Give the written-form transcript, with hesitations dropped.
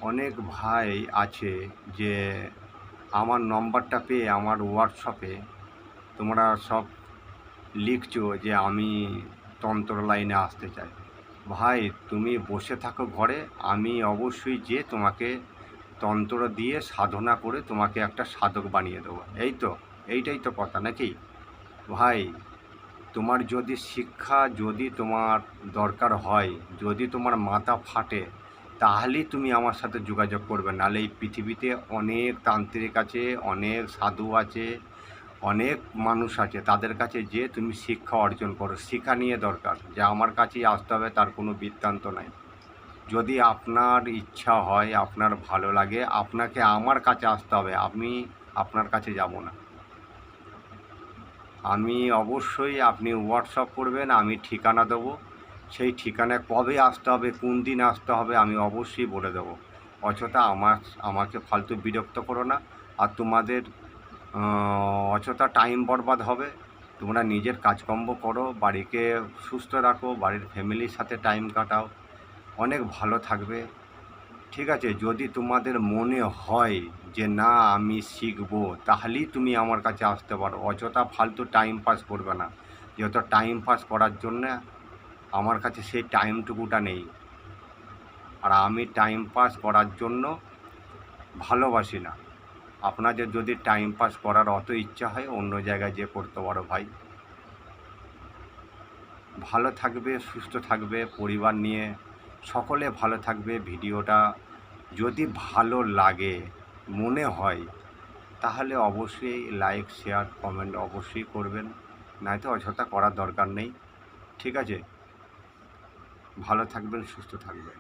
অনেক ভাই আছে যে আমার নম্বরটা পেয়ে আমার হোয়াটসঅ্যাপে তোমরা সব লিখছো যে আমি তন্ত্র লাইনে আসতে চাই। ভাই, তুমি বসে থাকো ঘরে, আমি অবশ্যই যে তোমাকে তন্ত্র দিয়ে সাধনা করে তোমাকে একটা সাধক বানিয়ে দেবো। এই তো, এইটাই তো কথা নাকি ভাই? তোমার যদি শিক্ষা যদি তোমার দরকার হয়, যদি তোমার মাথা ফাটে, তাহলেই তুমি আমার সাথে যোগাযোগ করবে। নাহলে এই পৃথিবীতে অনেক তান্ত্রিক আছে, অনেক সাধু আছে, অনেক মানুষ আছে, তাদের কাছে যে তুমি শিক্ষা অর্জন করো। শিক্ষা নিয়ে দরকার যে আমার কাছেই আসতে হবে তার কোনো বৃত্তান্ত নাই। যদি আপনার ইচ্ছা হয়, আপনার ভালো লাগে, আপনাকে আমার কাছে আসতে হবে, আমি আপনার কাছে যাব না। আমি অবশ্যই, আপনি হোয়াটসঅ্যাপ করবেন, আমি ঠিকানা দেবো। সেই ঠিকানায় কবে আসতে হবে, কোন দিন আসতে হবে, আমি অবশ্যই বলে দেবো। অযথা আমাকে ফালতু বিরক্ত করো না। আর তোমাদের অযথা টাইম বরবাদ হবে। তোমরা নিজের কাজকর্ম করো, বাড়িকে সুস্থ রাখো, বাড়ির ফ্যামিলির সাথে টাইম কাটাও, অনেক ভালো থাকবে। ঠিক আছে? যদি তোমাদের মনে হয় যে না আমি শিখবো, তাহলেই তুমি আমার কাছে আসতে পারো। অযথা ফালতু টাইম পাস করবে না। যেহেতু টাইম পাস করার জন্যে আমার কাছে সেই টাইমটুকুটা নেই। আর আমি টাইম পাস করার জন্য ভালোবাসি না। আপনাদের যদি টাইম পাস করার অত ইচ্ছা হয়, অন্য জায়গায় যেয়ে করতে পারো ভাই। ভালো থাকবে, সুস্থ থাকবে, পরিবার নিয়ে সকলে ভালো থাকবে। ভিডিওটা যদি ভালো লাগে, মনে হয়, তাহলে অবশ্যই লাইক, শেয়ার, কমেন্ট অবশ্যই করবেন। নয়তো অযথা করার দরকার নেই। ঠিক আছে? ভালো থাকবেন, সুস্থ থাকবেন।